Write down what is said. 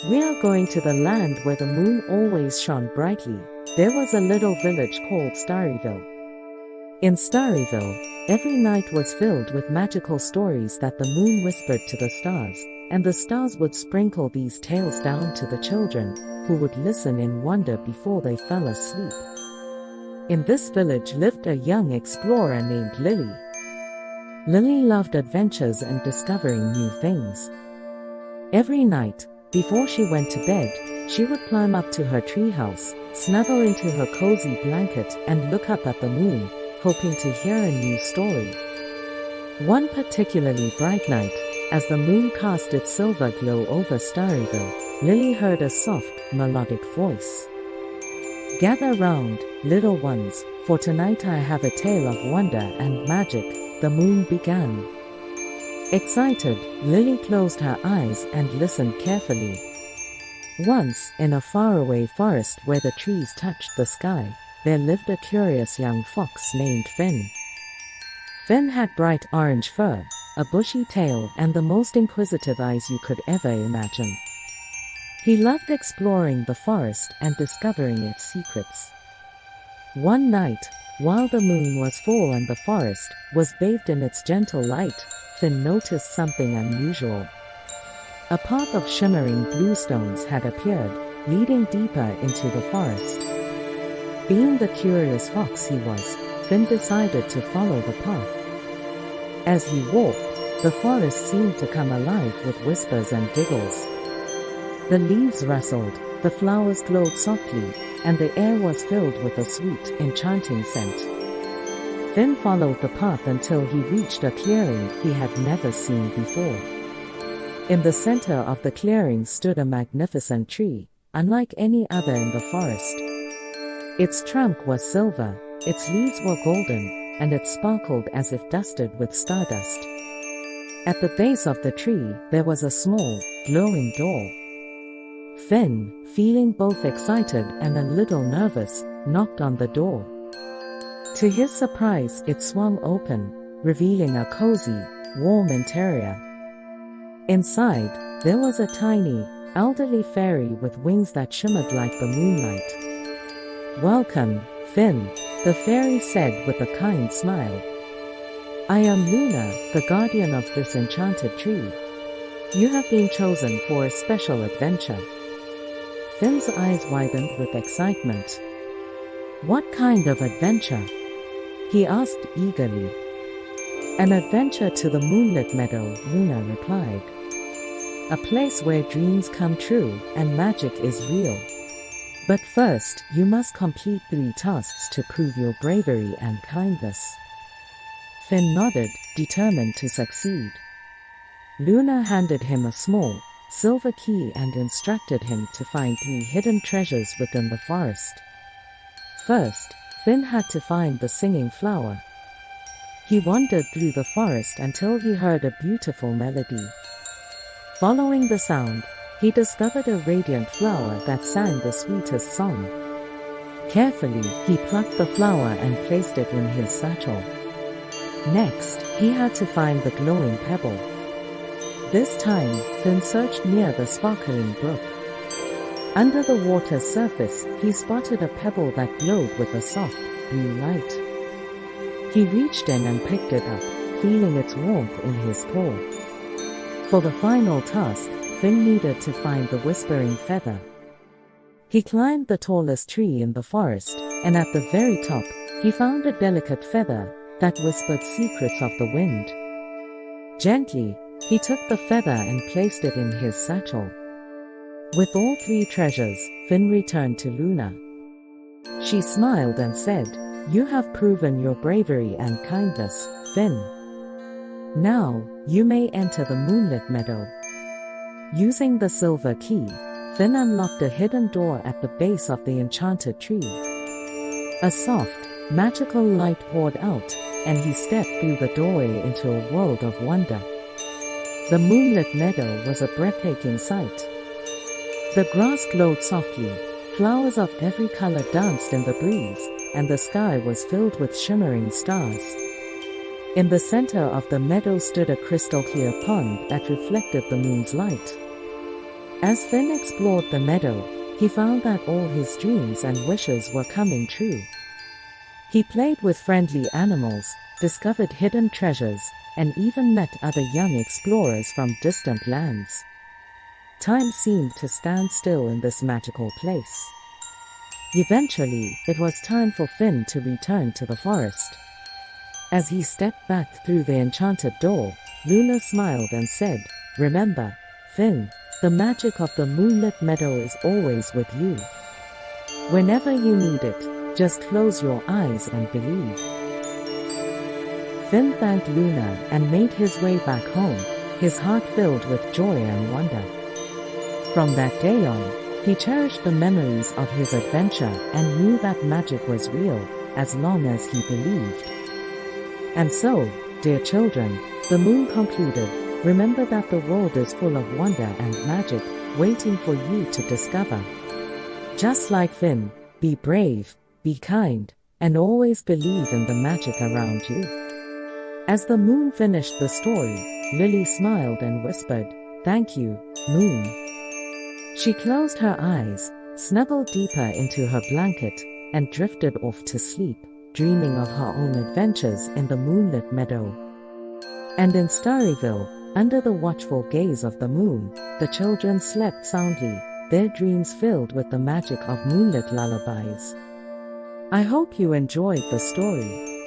We are going to the land where the moon always shone brightly. There was a little village called Starville. In Starville, every night was filled with magical stories that the moon whispered to the stars, and the stars would sprinkle these tales down to the children, who would listen in wonder before they fell asleep. In this village lived a young explorer named Lily. Lily loved adventures and discovering new things. Every night, before she went to bed, she would climb up to her treehouse, snuggle into her cozy blanket and look up at the moon, hoping to hear a new story. One particularly bright night, as the moon cast its silver glow over Starville, Lily heard a soft, melodic voice. "Gather round, little ones, for tonight I have a tale of wonder and magic," the moon began. Excited, Lily closed her eyes and listened carefully. Once, in a faraway forest where the trees touched the sky, there lived a curious young fox named Finn. Finn had bright orange fur, a bushy tail, and the most inquisitive eyes you could ever imagine. He loved exploring the forest and discovering its secrets. One night, while the moon was full and the forest was bathed in its gentle light, Finn noticed something unusual. A path of shimmering blue stones had appeared, leading deeper into the forest. Being the curious fox he was, Finn decided to follow the path. As he walked, the forest seemed to come alive with whispers and giggles. The leaves rustled, the flowers glowed softly, and the air was filled with a sweet, enchanting scent. Finn followed the path until he reached a clearing he had never seen before. In the center of the clearing stood a magnificent tree, unlike any other in the forest. Its trunk was silver, its leaves were golden, and it sparkled as if dusted with stardust. At the base of the tree, there was a small, glowing door. Finn, feeling both excited and a little nervous, knocked on the door. To his surprise, it swung open, revealing a cozy, warm interior. Inside, there was a tiny, elderly fairy with wings that shimmered like the moonlight. "Welcome, Finn," the fairy said with a kind smile. "I am Luna, the guardian of this enchanted tree. You have been chosen for a special adventure." Finn's eyes widened with excitement. "What kind of adventure?" he asked eagerly. "An adventure to the Moonlet Meadow," Luna replied. "A place where dreams come true and magic is real. But first, you must complete 3 tasks to prove your bravery and kindness." Finn nodded, determined to succeed. Luna handed him a small, silver key and instructed him to find 3 hidden treasures within the forest. First, Finn had to find the singing flower. He wandered through the forest until he heard a beautiful melody. Following the sound, he discovered a radiant flower that sang the sweetest song. Carefully, he plucked the flower and placed it in his satchel. Next, he had to find the glowing pebble. This time, Finn searched near the sparkling brook. Under the water's surface, he spotted a pebble that glowed with a soft, blue light. He reached in and picked it up, feeling its warmth in his paw. For the final task, Finn needed to find the whispering feather. He climbed the tallest tree in the forest, and at the very top, he found a delicate feather that whispered secrets of the wind. Gently, he took the feather and placed it in his satchel. With all 3 treasures, Finn returned to Luna. She smiled and said, "You have proven your bravery and kindness, Finn. Now, you may enter the Moonlet Meadow." Using the silver key, Finn unlocked a hidden door at the base of the enchanted tree. A soft, magical light poured out, and he stepped through the doorway into a world of wonder. The Moonlit Meadow was a breathtaking sight. The grass glowed softly, flowers of every color danced in the breeze, and the sky was filled with shimmering stars. In the center of the meadow stood a crystal-clear pond that reflected the moon's light. As Finn explored the meadow, he found that all his dreams and wishes were coming true. He played with friendly animals, discovered hidden treasures, and even met other young explorers from distant lands. Time seemed to stand still in this magical place. Eventually, it was time for Finn to return to the forest. As he stepped back through the enchanted door, Luna smiled and said, "Remember, Finn, the magic of the Moonlet Meadow is always with you. Whenever you need it, just close your eyes and believe." Finn thanked Luna and made his way back home, his heart filled with joy and wonder. From that day on, he cherished the memories of his adventure and knew that magic was real, as long as he believed. And so, dear children, the moon concluded, remember that the world is full of wonder and magic, waiting for you to discover. Just like Finn, be brave, be kind, and always believe in the magic around you. As the moon finished the story, Lily smiled and whispered, "Thank you, Moon." She closed her eyes, snuggled deeper into her blanket, and drifted off to sleep, dreaming of her own adventures in the Moonlit Meadow. And in Starville, under the watchful gaze of the moon, the children slept soundly, their dreams filled with the magic of moonlit lullabies. I hope you enjoyed the story.